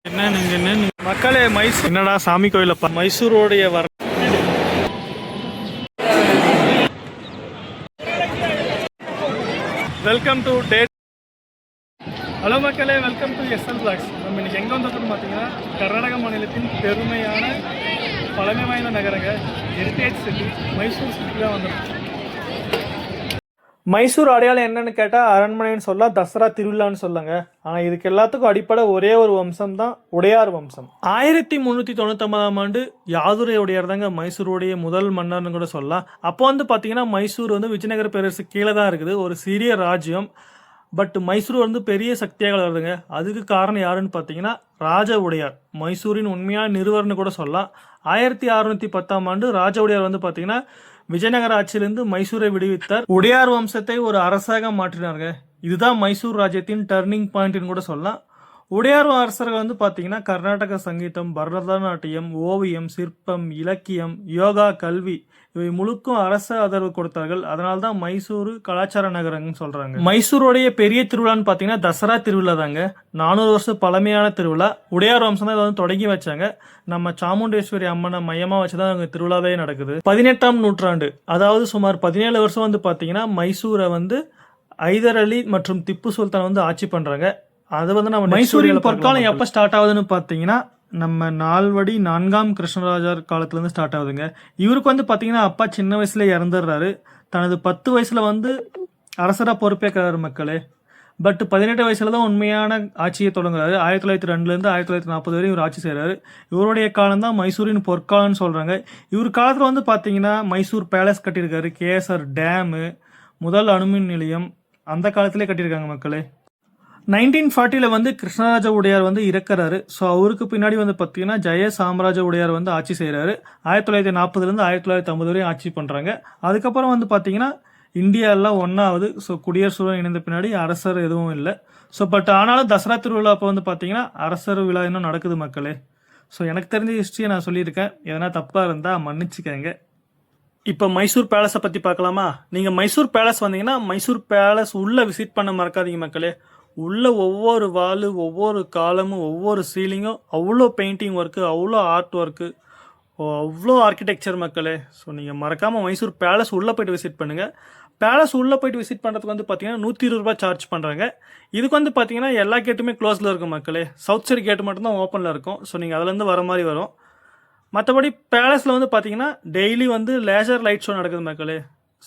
என்ன மக்களே, மைசூர் என்னடா சாமி கோயிலப்பா, மைசூரோடைய வர வெல்கம் டு டே. ஹலோ மக்களே, வெல்கம் டு எஸ்எல் பிளாக்ஸ். நம்ம இன்னைக்கு எங்கே வந்திருக்கோம்னு பார்த்தீங்கன்னா, கர்நாடக மாநிலத்தின் பெருமையான பழமை வாய்ந்த நகரங்க ஹெரிட்டேஜ் சிட்டி மைசூர் சிட்டி தான் வந்திருக்கோம். மைசூர் அடையாளம் என்னன்னு கேட்டால் அரண்மனைன்னு சொல்லலாம், தசரா திருவிழான்னு சொல்லுங்க. ஆனால் இதுக்கு எல்லாத்துக்கும் அடிப்படை ஒரே ஒரு வம்சம் தான், உடையார் வம்சம். 1399ஆம் ஆண்டு யாதுரை உடையார் தாங்க மைசூருடைய முதல் மன்னர்னு கூட சொல்லலாம். அப்போ வந்து பார்த்தீங்கன்னா மைசூர் வந்து விஜயநகர பேரரசு கீழே தான் இருக்குது, ஒரு சிறிய ராஜ்யம். பட் மைசூர் வந்து பெரிய சக்தியாக வருதுங்க. அதுக்கு காரணம் யாருன்னு பார்த்தீங்கன்னா ராஜ உடையார், மைசூரின் உண்மையான நிறுவர்னு கூட சொல்லலாம். 1610ஆம் ஆண்டு ராஜ உடையார் வந்து பார்த்தீங்கன்னா விஜயநகர ஆட்சியிலிருந்து மைசூரை விடுவித்தார். உடையார் வம்சத்தை ஒரு அரசாக மாற்றினாருங்க. இதுதான் மைசூர் ராஜ்யத்தின் டர்னிங் பாயிண்ட்னு கூட சொல்லலாம். உடையார் அரசர்கள் வந்து பார்த்தீங்கன்னா கர்நாடக சங்கீதம், பரதநாட்டியம், ஓவியம், சிற்பம், இலக்கியம், யோகா, கல்வி இவை முழுக்கும் அரச ஆதரவு கொடுத்தார்கள். அதனால தான் மைசூர் கலாச்சார நகரங்கன்னு சொல்றாங்க. மைசூருடைய பெரிய திருவிழான்னு பார்த்தீங்கன்னா தசரா திருவிழா தாங்க. 400 வருஷம் பழமையான திருவிழா. உடையார் வம்சம் தான் இதை வந்து தொடங்கி வச்சாங்க. நம்ம சாமுண்டேஸ்வரி அம்மனை மையமாக வச்சுதான் அங்கே திருவிழாவே நடக்குது. 18ஆம் நூற்றாண்டு, அதாவது சுமார் 17 வருஷம் வந்து பார்த்தீங்கன்னா மைசூரை வந்து ஐதர் அலி மற்றும் திப்பு சுல்தான் வந்து ஆட்சி பண்றாங்க. அது வந்து நம்ம மைசூரின் பொற்காலம் எப்போ ஸ்டார்ட் ஆகுதுன்னு பார்த்தீங்கன்னா நம்ம நால்வடி 4ஆம் கிருஷ்ணராஜர் காலத்துலேருந்து ஸ்டார்ட் ஆகுதுங்க. இவருக்கு வந்து பார்த்தீங்கன்னா அப்பா சின்ன வயசுல இறந்துடுறாரு. தனது 10 வயசுல வந்து அரசராக பொறுப்பேற்கிறாரு மக்களே. பட் 18 வயசுல தான் உண்மையான ஆட்சியை தொடங்குறாரு. 1902லேருந்து 1940 வரை இவர் ஆட்சி செய்கிறாரு. இவருடைய காலம் தான் மைசூரின் பொற்காலம்னு சொல்கிறாங்க. இவர் காலத்தில் வந்து பார்த்தீங்கன்னா மைசூர் பேலஸ் கட்டியிருக்காரு, கேஎஸ்ஆர் டேமு, முதல் அணுமின் நிலையம் அந்த காலத்திலே கட்டியிருக்காங்க மக்களே. 1940 வந்து கிருஷ்ணராஜ உடையார் வந்து இறக்குறாரு. ஸோ அவருக்கு பின்னாடி வந்து பார்த்தீங்கன்னா ஜெய சாம்ராஜ உடையார் வந்து ஆட்சி செய்கிறாரு. 1940லேருந்து 1950 வரையும் ஆட்சி பண்ணுறாங்க. அதுக்கப்புறம் வந்து பார்த்தீங்கன்னா இந்தியா எல்லாம் ஒன்றாவது. ஸோ குடியரசுடன் இணைந்த பின்னாடி அரசர் எதுவும் இல்லை. ஸோ பட் ஆனாலும் தசரா திருவிழா அப்போ வந்து பார்த்தீங்கன்னா அரசர் விழா இன்னும் நடக்குது மக்களே. ஸோ எனக்கு தெரிஞ்ச ஹிஸ்ட்ரியை நான் சொல்லியிருக்கேன். எதனா தப்பாக இருந்தால் மன்னிச்சுக்கங்க. இப்போ மைசூர் பேலஸை பற்றி பார்க்கலாமா? நீங்கள் மைசூர் பேலஸ் வந்தீங்கன்னா மைசூர் பேலஸ் உள்ளே விசிட் பண்ண மறக்காதீங்க மக்களே. உள்ள ஒவ்வொரு வாலு, ஒவ்வொரு காலமும், ஒவ்வொரு சீலிங்கும் அவ்வளோ பெயிண்டிங் ஒர்க்கு, அவ்வளோ ஆர்ட் ஒர்க்கு, அவ்வளோ ஆர்கிடெக்சர் மக்களே. ஸோ நீங்கள் மறக்காமல் மைசூர் பேலஸ் உள்ளே போய்ட்டு விசிட் பண்ணுங்கள். பேலஸ் உள்ளே போய்ட்டு விசிட் பண்ணுறதுக்கு வந்து பார்த்தீங்கன்னா 120 ரூபா சார்ஜ் பண்ணுறாங்க. இதுக்கு வந்து பார்த்தீங்கன்னா எல்லா கேட்டுமே க்ளோஸில் இருக்கும் மக்களே. சவுத் சைடு கேட்டு மட்டும்தான் ஓப்பனில் இருக்கும். ஸோ நீங்கள் அதுலேருந்து வர மாதிரி வரும். மற்றபடி பேலஸில் வந்து பார்த்தீங்கன்னா டெய்லி வந்து லேசர் லைட் ஷோ நடக்குது மக்களே.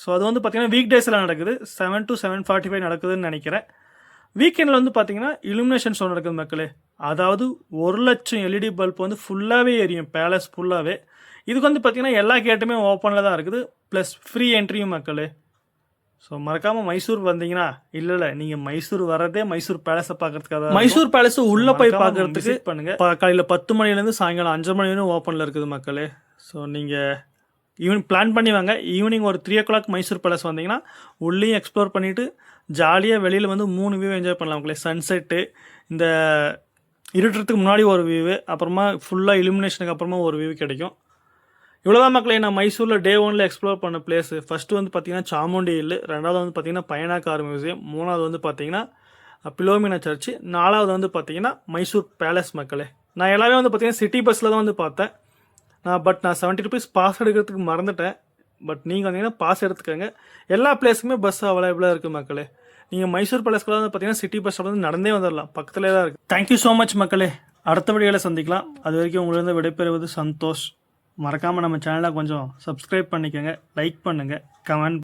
ஸோ அது வந்து பார்த்தீங்கன்னா வீக் டேஸில் நடக்குது. 7 to 7:45 நடக்குதுன்னு நினைக்கிறேன். வீக்கெண்டில் வந்து பார்த்தீங்கன்னா இலுமினேஷன் ஷோ நடக்குது மக்களே. அதாவது 1,00,000 எல்இடி பல்ப் வந்து ஃபுல்லாகவே எரியும் பேலஸ் ஃபுல்லாகவே. இதுக்கு வந்து பார்த்தீங்கன்னா எல்லா கேட்டுமே ஓப்பனில் தான் இருக்குது, ப்ளஸ் ஃப்ரீ என்ட்ரியும் மக்களே. ஸோ மறக்காமல் மைசூர் வந்தீங்கன்னா, இல்லை நீங்கள் மைசூர் வரதே மைசூர் பேலஸை பார்க்கறதுக்காக. மைசூர் பேலஸ் உள்ளே போய் பார்க்கறதுக்கு பண்ணுங்கள். காலையில் 10 மணிலேருந்து சாயங்காலம் 5 மணி வரையும் ஓப்பனில் இருக்குது மக்களே. ஸோ நீங்கள் ஈவினிங் பிளான் பண்ணி வாங்க. ஈவினிங் ஒரு 3 o'clock மைசூர் பேலஸ் வந்தீங்கன்னா உள்ளேயும் எக்ஸ்ப்ளோர் பண்ணிவிட்டு ஜாலியாக வெளியில் வந்து 3 வியூ என்ஜாய் பண்ணலாம் மக்களே. சன்செட்டு, இந்த இருட்டுறதுக்கு முன்னாடி ஒரு வியூவு, அப்புறமா ஃபுல்லாக இலுமினேஷனுக்கு அப்புறமா ஒரு வியூ கிடைக்கும். இவ்வளோதான் மக்களே நான் மைசூரில் டே 1 எக்ஸ்ப்ளோர் பண்ண பிளேஸு. ஃபஸ்ட்டு வந்து பார்த்தீங்கன்னா சாமுண்டி ஹில், 2வது வந்து பார்த்தீங்கன்னா பயனாக்கார் மியூசியம், 3வது வந்து பார்த்தீங்கன்னா பிலோமினா சர்ச்சு, 4வது வந்து பார்த்தீங்கன்னா மைசூர் பேலஸ் மக்களே. நான் எல்லாமே வந்து பார்த்தீங்கன்னா சிட்டி பஸ்ஸில் தான் வந்து பார்த்தேன். நான் 70 rupees பாஸ் எடுக்கிறதுக்கு மறந்துட்டேன். பட் நீங்கள் வந்தீங்கன்னா பாஸ் எடுத்துக்கோங்க. எல்லா பிளேஸுக்குமே பஸ் அவைலபிளாக இருக்குது மக்களே. நீங்கள் மைசூர் பேலஸ்க்குள்ள வந்து பார்த்தீங்கன்னா சிட்டி பஸ்ஸில் வந்து நடந்தே வந்துடலாம், பக்கத்துலேயே தான் இருக்குது. தேங்க்யூ ஸோ மச் மக்களே. அடுத்த வீடியோவில் சந்திக்கலாம். அது வரைக்கும் உங்களிருந்து விடைபெறுவது சந்தோஷ். மறக்காமல் நம்ம சேனலை கொஞ்சம் சப்ஸ்கிரைப் பண்ணிக்கோங்க, லைக் பண்ணுங்கள், கமெண்ட்